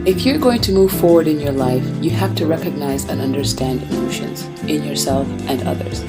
If you're going to move forward in your life, you have to recognize and understand emotions in yourself and others.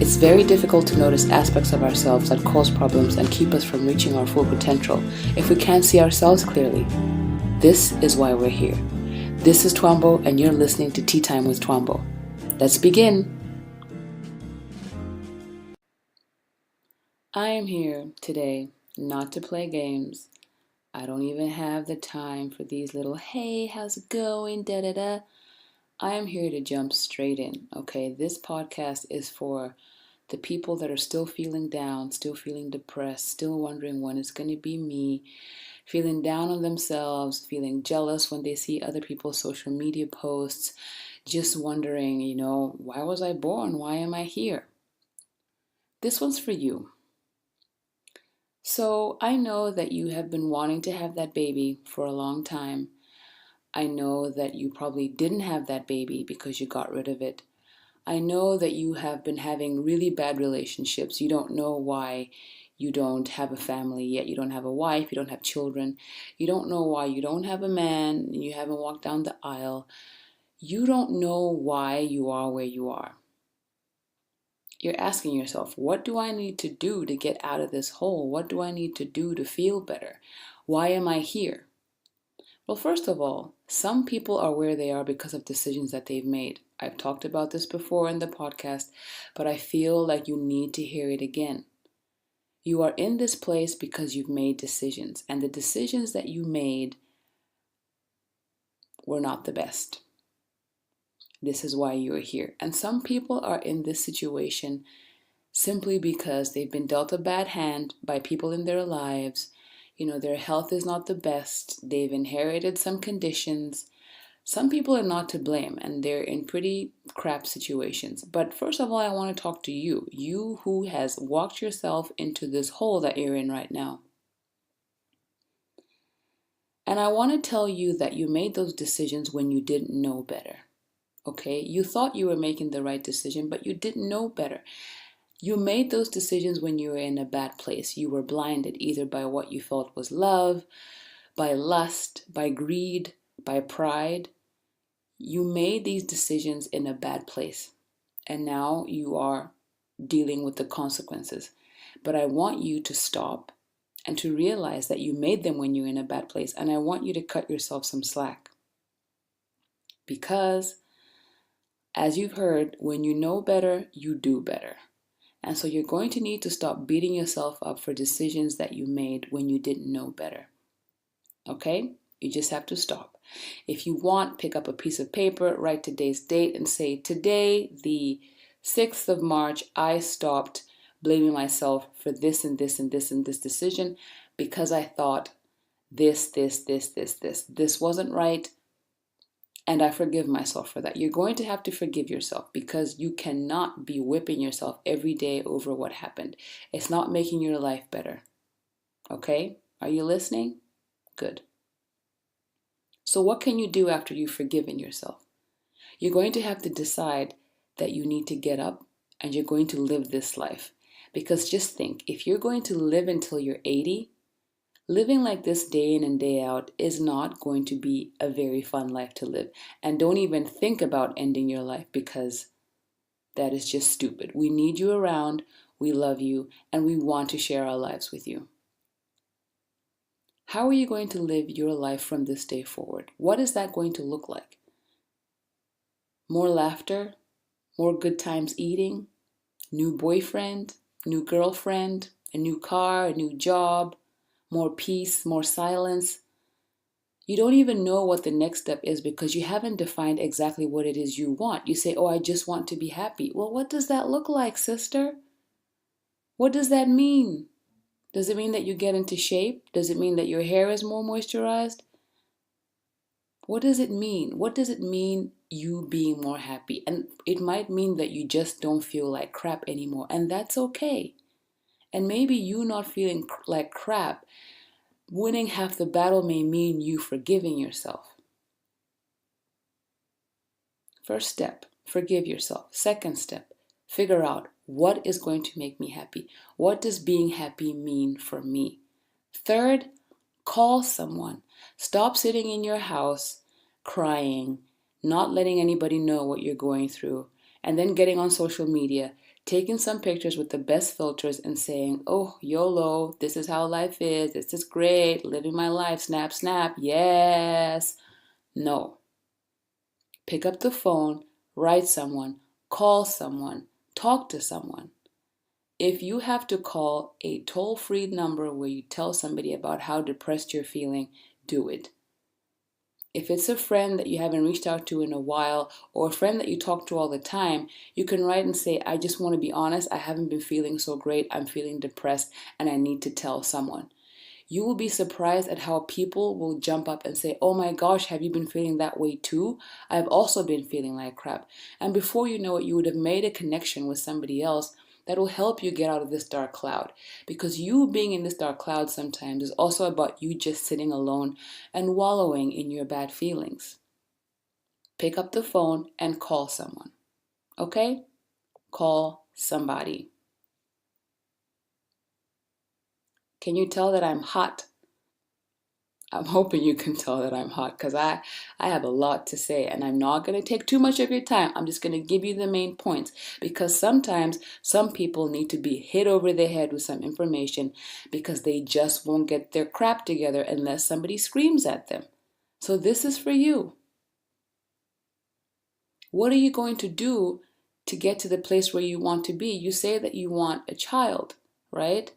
It's very difficult to notice aspects of ourselves that cause problems and keep us from reaching our full potential if we can't see ourselves clearly. This is why we're here. This is Twambo, and you're listening to Tea Time with Twambo. Let's begin. I am here today not to play games. I don't even have the time for these little, hey, how's it going, da-da-da. I am here to jump straight in, okay? This podcast is for the people that are still feeling down, still feeling depressed, still wondering when it's going to be me, feeling down on themselves, feeling jealous when they see other people's social media posts, just wondering, why was I born? Why am I here? This one's for you. So I know that you have been wanting to have that baby for a long time. I know that you probably didn't have that baby because you got rid of it. I know that you have been having really bad relationships. You don't know why you don't have a family yet. You don't have a wife. You don't have children. You don't know why you don't have a man. You haven't walked down the aisle. You don't know why you are where you are. You're asking yourself, what do I need to do to get out of this hole? What do I need to do to feel better? Why am I here? Well, first of all, some people are where they are because of decisions that they've made. I've talked about this before in the podcast, but I feel like you need to hear it again. You are in this place because you've made decisions, and the decisions that you made were not the best. This is why you are here. And some people are in this situation simply because they've been dealt a bad hand by people in their lives. Their health is not the best. They've inherited some conditions. Some people are not to blame, and they're in pretty crap situations. But first of all, I want to talk to you who has walked yourself into this hole that you're in right now. And I want to tell you that you made those decisions when you didn't know better. Okay? You thought you were making the right decision, but you didn't know better. You made those decisions when you were in a bad place. You were blinded either by what you felt was love, by lust, by greed, by pride. You made these decisions in a bad place, and now you are dealing with the consequences. But I want you to stop and to realize that you made them when you're in a bad place, and I want you to cut yourself some slack. Because, as you've heard, when you know better, you do better. And so you're going to need to stop beating yourself up for decisions that you made when you didn't know better. Okay? You just have to stop. If you want, pick up a piece of paper, write today's date, and say, today, the 6th of March, I stopped blaming myself for this and this and this and this decision because I thought this wasn't right, and I forgive myself for that. You're going to have to forgive yourself because you cannot be whipping yourself every day over what happened. It's not making your life better. Okay? Are you listening? Good. So what can you do after you've forgiven yourself? You're going to have to decide that you need to get up and you're going to live this life. Because just think, if you're going to live until you're 80, living like this day in and day out is not going to be a very fun life to live. And don't even think about ending your life because that is just stupid. We need you around, we love you, and we want to share our lives with you. How are you going to live your life from this day forward? What is that going to look like? More laughter? More good times eating? New boyfriend? New girlfriend? A new car? A new job? More peace? More silence? You don't even know what the next step is because you haven't defined exactly what it is you want. You say, oh, I just want to be happy. Well, what does that look like, sister? What does that mean? Does it mean that you get into shape? Does it mean that your hair is more moisturized? What does it mean? What does it mean you being more happy? And it might mean that you just don't feel like crap anymore, and that's okay. And maybe you not feeling like crap, winning half the battle may mean you forgiving yourself. First step, forgive yourself. Second step, figure out what is going to make me happy. What does being happy mean for me? Third, Call someone. Stop sitting in your house crying, not letting anybody know what you're going through, and then getting on social media, taking some pictures with the best filters and saying, oh, YOLO, this is how life is. This is great. Living my life. Snap, snap. Yes. No. Pick up the phone, write someone, call someone, talk to someone. If you have to call a toll-free number where you tell somebody about how depressed you're feeling, do it. If it's a friend that you haven't reached out to in a while, or a friend that you talk to all the time, you can write and say, I just want to be honest, I haven't been feeling so great, I'm feeling depressed, and I need to tell someone. You will be surprised at how people will jump up and say, oh my gosh, have you been feeling that way too? I've also been feeling like crap. And before you know it, you would have made a connection with somebody else that will help you get out of this dark cloud. Because you being in this dark cloud sometimes is also about you just sitting alone and wallowing in your bad feelings. Pick up the phone and call someone. Okay? Call somebody. Can you tell that I'm hot? I'm hoping you can tell that I'm hot because I have a lot to say and I'm not going to take too much of your time. I'm just going to give you the main points because sometimes some people need to be hit over the head with some information because they just won't get their crap together unless somebody screams at them. So this is for you. What are you going to do to get to the place where you want to be? You say that you want a child, right?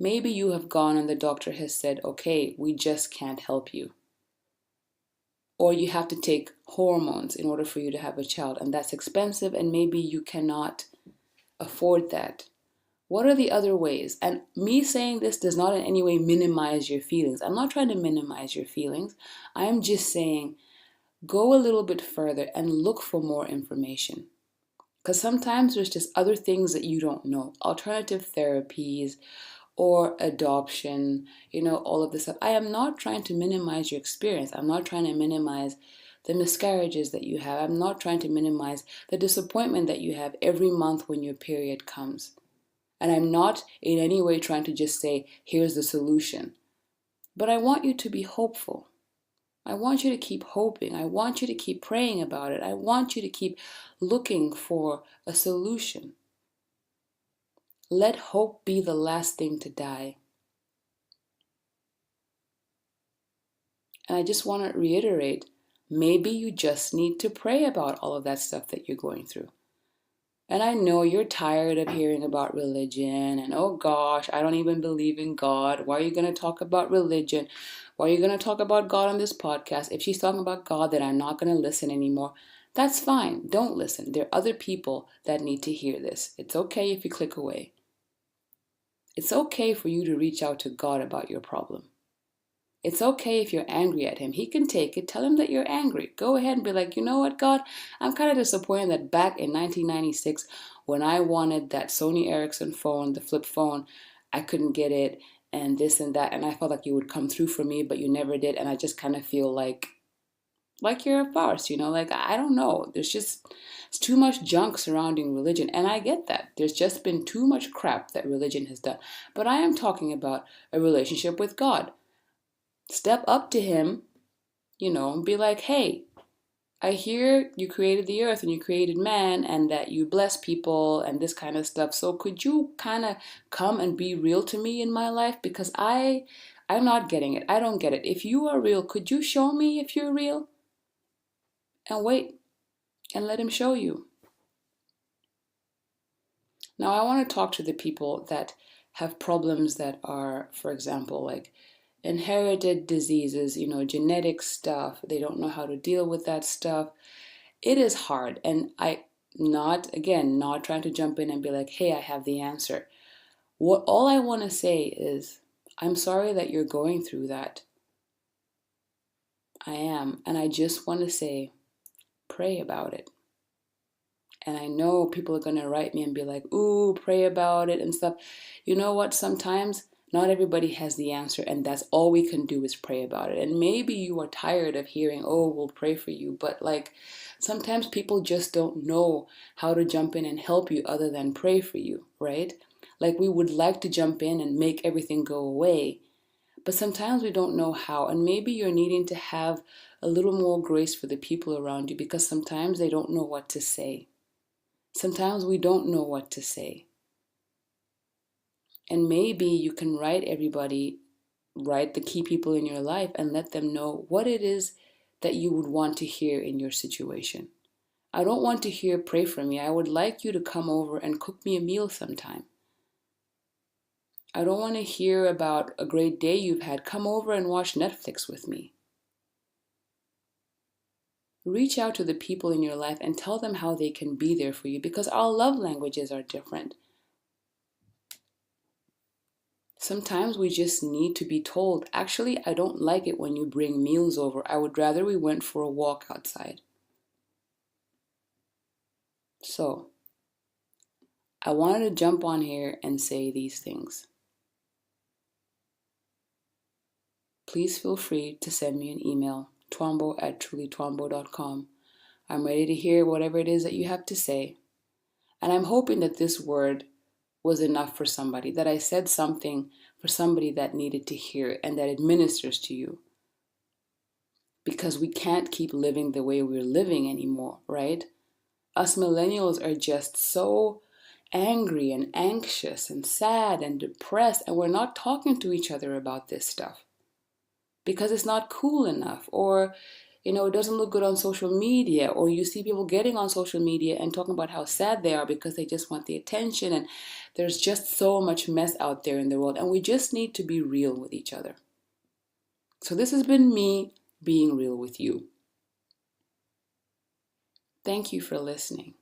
Maybe you have gone and the doctor has said, okay, we just can't help you. Or you have to take hormones in order for you to have a child, and that's expensive, and maybe you cannot afford that. What are the other ways? And me saying this does not in any way minimize your feelings. I'm not trying to minimize your feelings. I'm just saying go a little bit further and look for more information. Because sometimes there's just other things that you don't know. Alternative therapies, or adoption, all of this stuff. I am not trying to minimize your experience. I'm not trying to minimize the miscarriages that you have. I'm not trying to minimize the disappointment that you have every month when your period comes. And I'm not in any way trying to just say, here's the solution. But I want you to be hopeful. I want you to keep hoping. I want you to keep praying about it. I want you to keep looking for a solution. Let hope be the last thing to die. And I just want to reiterate, maybe you just need to pray about all of that stuff that you're going through. And I know you're tired of hearing about religion and, oh gosh, I don't even believe in God. Why are you going to talk about religion? Why are you going to talk about God on this podcast? If she's talking about God, then I'm not going to listen anymore. That's fine. Don't listen. There are other people that need to hear this. It's okay if you click away. It's okay for you to reach out to God about your problem. It's okay if you're angry at him. He can take it. Tell him that you're angry. Go ahead and be like, you know what, God? I'm kind of disappointed that back in 1996, when I wanted that Sony Ericsson phone, the flip phone, I couldn't get it and this and that. And I felt like you would come through for me, but you never did. And I just kind of feel like you're a farce, like, I don't know. It's too much junk surrounding religion. And I get that. There's just been too much crap that religion has done. But I am talking about a relationship with God. Step up to him, and be like, hey, I hear you created the earth and you created man and that you bless people and this kind of stuff. So could you kind of come and be real to me in my life? Because I'm not getting it. I don't get it. If you are real, could you show me if you're real? And wait and let him show you. Now, I want to talk to the people that have problems that are, for example, like inherited diseases, genetic stuff. They don't know how to deal with that stuff. It is hard. And not trying to jump in and be like, hey, I have the answer. All I want to say is, I'm sorry that you're going through that. I am. And I just want to say, pray about it. And I know people are going to write me and be like, ooh, pray about it and stuff. You know what? Sometimes not everybody has the answer, and that's all we can do is pray about it. And maybe you are tired of hearing, oh, we'll pray for you. But sometimes people just don't know how to jump in and help you other than pray for you, right? We would like to jump in and make everything go away. But sometimes we don't know how, and maybe you're needing to have a little more grace for the people around you because sometimes they don't know what to say. Sometimes we don't know what to say. And maybe you can write the key people in your life and let them know what it is that you would want to hear in your situation. I don't want to hear pray for me. I would like you to come over and cook me a meal sometime. I don't want to hear about a great day you've had. Come over and watch Netflix with me. Reach out to the people in your life and tell them how they can be there for you because our love languages are different. Sometimes we just need to be told, actually, I don't like it when you bring meals over. I would rather we went for a walk outside. So, I wanted to jump on here and say these things. Please feel free to send me an email, twombo@trulytwombo.com. I'm ready to hear whatever it is that you have to say. And I'm hoping that this word was enough for somebody, that I said something for somebody that needed to hear it and that it ministers to you. Because we can't keep living the way we're living anymore, right? Us millennials are just so angry and anxious and sad and depressed, and we're not talking to each other about this stuff because it's not cool enough, or it doesn't look good on social media, or you see people getting on social media and talking about how sad they are because they just want the attention, and there's just so much mess out there in the world, and we just need to be real with each other. So this has been me being real with you. Thank you for listening.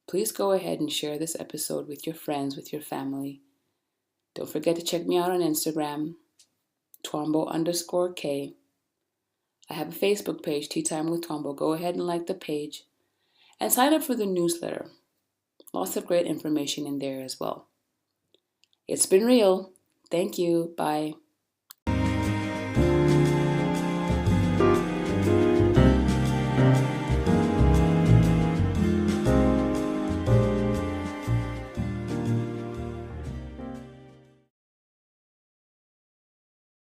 Please go ahead and share this episode with your friends, with your family. Don't forget to check me out on Instagram, Twombo_K. I have a Facebook page, Tea Time with Twombo. Go ahead and like the page and sign up for the newsletter. Lots of great information in there as well. It's been real. Thank you. Bye.